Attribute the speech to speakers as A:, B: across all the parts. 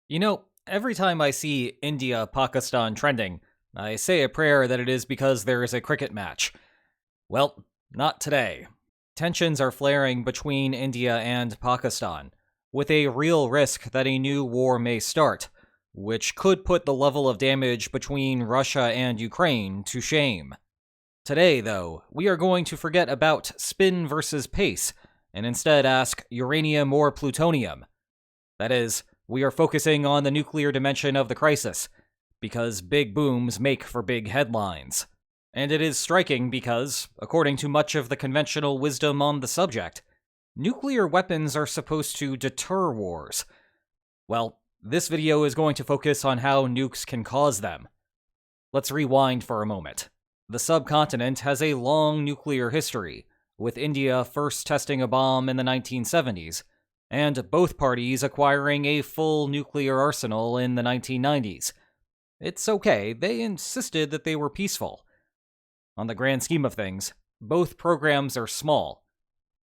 A: Every time I see India-Pakistan trending, I say a prayer that it is because there is a cricket match. Well, not today. Tensions are flaring between India and Pakistan, with a real risk that a new war may start, which could put the level of damage between Russia and Ukraine to shame. Today, though, we are going to forget about spin versus pace, and instead ask uranium or plutonium. That is, we are focusing on the nuclear dimension of the crisis, because big booms make for big headlines. And it is striking because, according to much of the conventional wisdom on the subject, nuclear weapons are supposed to deter wars. Well, this video is going to focus on how nukes can cause them. Let's rewind for a moment. The subcontinent has a long nuclear history, with India first testing a bomb in the 1970s, and both parties acquiring a full nuclear arsenal in the 1990s. It's okay, they insisted that they were peaceful. On the grand scheme of things, both programs are small.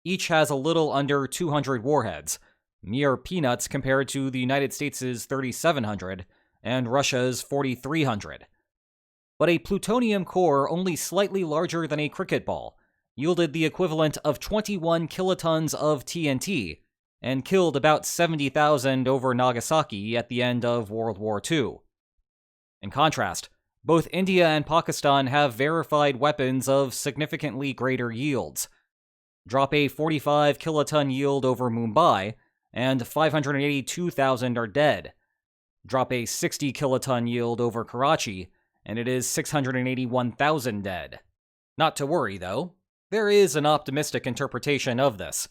A: Each has a little under 200 warheads, mere peanuts compared to the United States' 3,700 and Russia's 4,300. But a plutonium core only slightly larger than a cricket ball yielded the equivalent of 21 kilotons of TNT, and killed about 70,000 over Nagasaki at the end of World War II. In contrast, both India and Pakistan have verified weapons of significantly greater yields. Drop a 45 kiloton yield over Mumbai, and 582,000 are dead. Drop a 60 kiloton yield over Karachi, and it is 681,000 dead. Not to worry, though. There is an optimistic interpretation of this.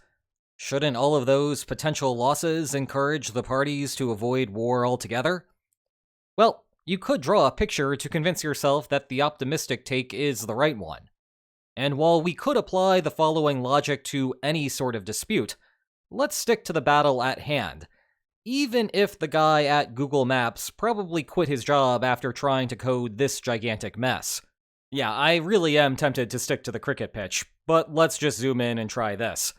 A: Shouldn't all of those potential losses encourage the parties to avoid war altogether? Well, you could draw a picture to convince yourself that the optimistic take is the right one. And while we could apply the following logic to any sort of dispute, let's stick to the battle at hand, even if the guy at Google Maps probably quit his job after trying to code this gigantic mess. Yeah, I really am tempted to stick to the cricket pitch, but let's just zoom in and try this.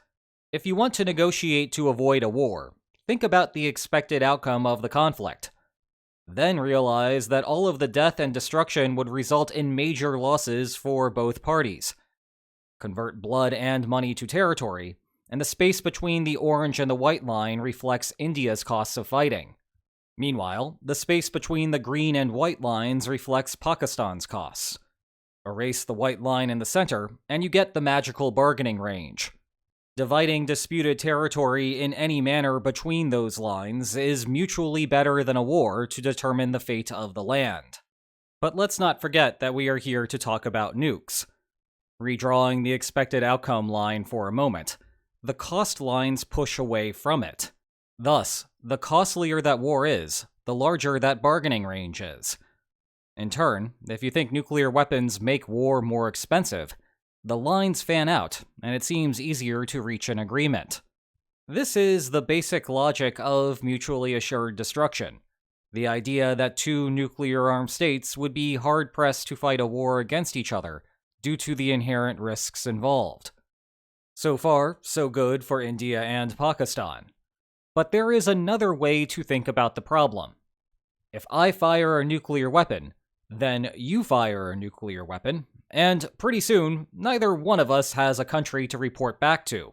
A: If you want to negotiate to avoid a war, think about the expected outcome of the conflict. Then realize that all of the death and destruction would result in major losses for both parties. Convert blood and money to territory, and the space between the orange and the white line reflects India's costs of fighting. Meanwhile, the space between the green and white lines reflects Pakistan's costs. Erase the white line in the center, and you get the magical bargaining range. Dividing disputed territory in any manner between those lines is mutually better than a war to determine the fate of the land. But let's not forget that we are here to talk about nukes. Redrawing the expected outcome line for a moment, the cost lines push away from it. Thus, the costlier that war is, the larger that bargaining range is. In turn, if you think nuclear weapons make war more expensive, the lines fan out, and it seems easier to reach an agreement. This is the basic logic of mutually assured destruction, the idea that two nuclear-armed states would be hard-pressed to fight a war against each other due to the inherent risks involved. So far, so good for India and Pakistan. But there is another way to think about the problem. If I fire a nuclear weapon, then you fire a nuclear weapon, and pretty soon, neither one of us has a country to report back to.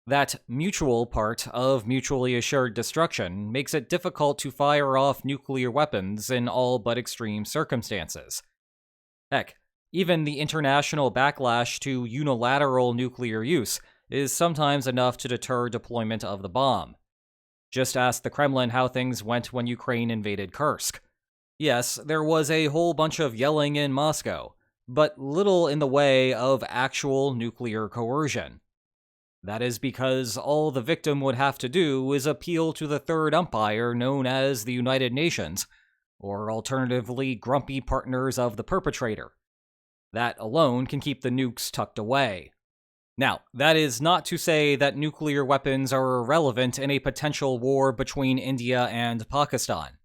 A: That mutual part of mutually assured destruction makes it difficult to fire off nuclear weapons in all but extreme circumstances. Heck, even the international backlash to unilateral nuclear use is sometimes enough to deter deployment of the bomb. Just ask the Kremlin how things went when Ukraine invaded Kursk. Yes, there was a whole bunch of yelling in Moscow, but little in the way of actual nuclear coercion. That is because all the victim would have to do is appeal to the third umpire known as the United Nations, or alternatively grumpy partners of the perpetrator. That alone can keep the nukes tucked away. Now, that is not to say that nuclear weapons are irrelevant in a potential war between India and Pakistan.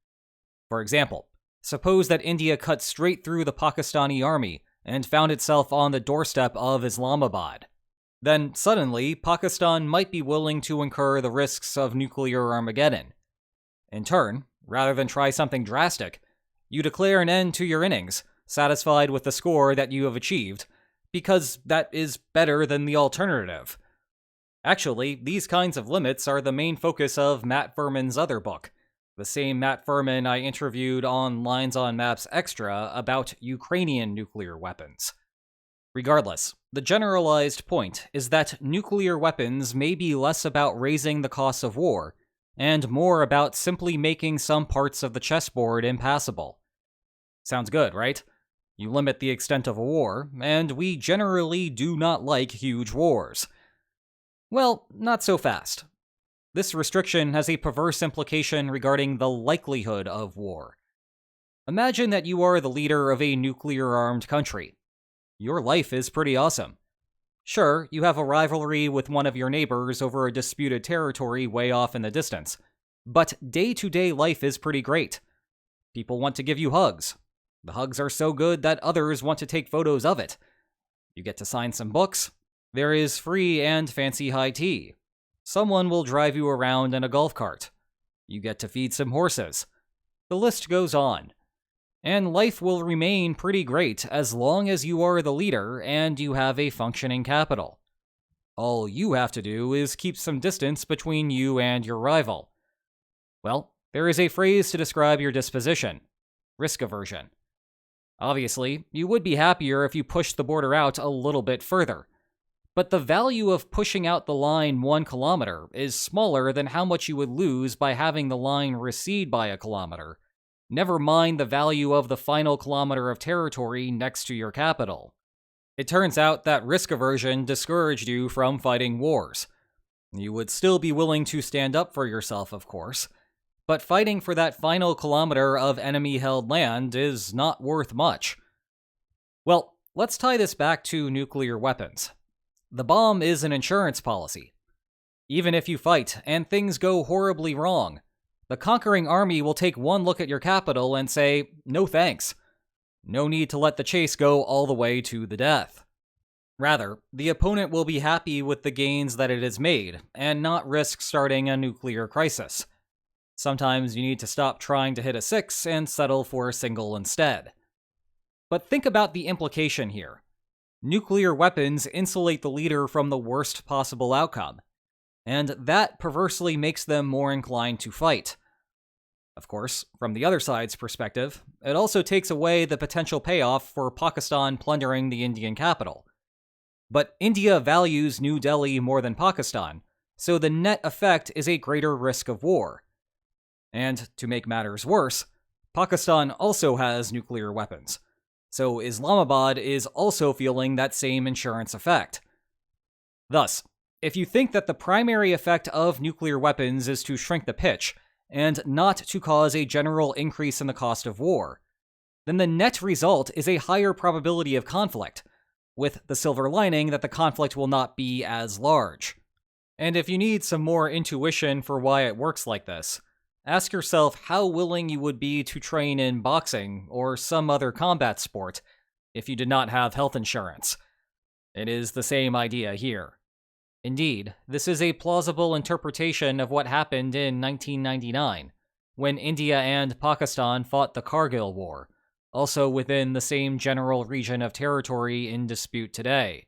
A: For example, suppose that India cut straight through the Pakistani army and found itself on the doorstep of Islamabad. Then suddenly, Pakistan might be willing to incur the risks of nuclear Armageddon. In turn, rather than try something drastic. You declare an end to your innings, satisfied with the score that you have achieved, because that is better than the alternative. Actually, these kinds of limits are the main focus of Matt Furman's other book, the same Matt Furman I interviewed on Lines on Maps Extra about Ukrainian nuclear weapons. Regardless, the generalized point is that nuclear weapons may be less about raising the cost of war, and more about simply making some parts of the chessboard impassable. Sounds good, right? You limit the extent of a war, and we generally do not like huge wars. Well, not so fast. This restriction has a perverse implication regarding the likelihood of war. Imagine that you are the leader of a nuclear-armed country. Your life is pretty awesome. Sure, you have a rivalry with one of your neighbors over a disputed territory way off in the distance, but day-to-day life is pretty great. People want to give you hugs. The hugs are so good that others want to take photos of it. You get to sign some books. There is free and fancy high tea. Someone will drive you around in a golf cart. You get to feed some horses. The list goes on. And life will remain pretty great as long as you are the leader and you have a functioning capital. All you have to do is keep some distance between you and your rival. Well, there is a phrase to describe your disposition: risk aversion. Obviously, you would be happier if you pushed the border out a little bit further. But the value of pushing out the line 1 kilometer is smaller than how much you would lose by having the line recede by a kilometer. Never mind the value of the final kilometer of territory next to your capital. It turns out that risk aversion discouraged you from fighting wars. You would still be willing to stand up for yourself, of course, but fighting for that final kilometer of enemy-held land is not worth much. Well, let's tie this back to nuclear weapons. The bomb is an insurance policy. Even if you fight and things go horribly wrong, the conquering army will take one look at your capital and say, no thanks. No need to let the chase go all the way to the death. Rather, the opponent will be happy with the gains that it has made, and not risk starting a nuclear crisis. Sometimes you need to stop trying to hit a 6 and settle for a single instead. But think about the implication here. Nuclear weapons insulate the leader from the worst possible outcome, and that perversely makes them more inclined to fight. Of course, from the other side's perspective, it also takes away the potential payoff for Pakistan plundering the Indian capital. But India values New Delhi more than Pakistan, so the net effect is a greater risk of war. And to make matters worse, Pakistan also has nuclear weapons, so Islamabad is also feeling that same insurance effect. Thus, if you think that the primary effect of nuclear weapons is to shrink the pitch, and not to cause a general increase in the cost of war, then the net result is a higher probability of conflict, with the silver lining that the conflict will not be as large. And if you need some more intuition for why it works like this, ask yourself how willing you would be to train in boxing or some other combat sport if you did not have health insurance. It is the same idea here. Indeed, this is a plausible interpretation of what happened in 1999, when India and Pakistan fought the Kargil War, also within the same general region of territory in dispute today.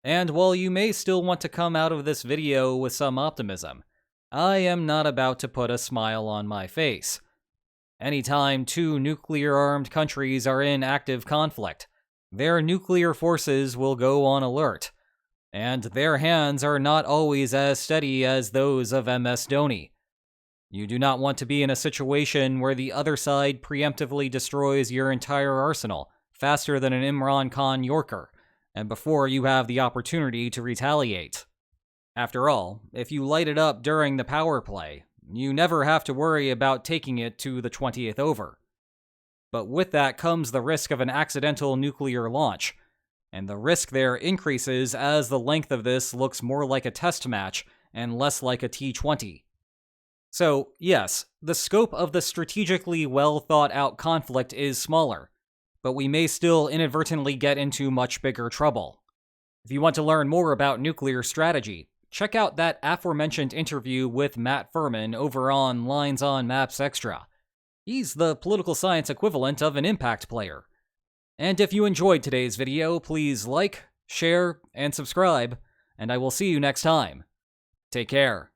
A: And while you may still want to come out of this video with some optimism, I am not about to put a smile on my face. Anytime two nuclear-armed countries are in active conflict, their nuclear forces will go on alert, and their hands are not always as steady as those of MS Dhoni. You do not want to be in a situation where the other side preemptively destroys your entire arsenal faster than an Imran Khan Yorker, and before you have the opportunity to retaliate. After all, if you light it up during the power play, you never have to worry about taking it to the 20th over. But with that comes the risk of an accidental nuclear launch, and the risk there increases as the length of this looks more like a test match and less like a T20. So, yes, the scope of the strategically well-thought-out conflict is smaller, but we may still inadvertently get into much bigger trouble. If you want to learn more about nuclear strategy, check out that aforementioned interview with Matt Furman over on Lines on Maps Extra. He's the political science equivalent of an impact player. And if you enjoyed today's video, please like, share, and subscribe, and I will see you next time. Take care.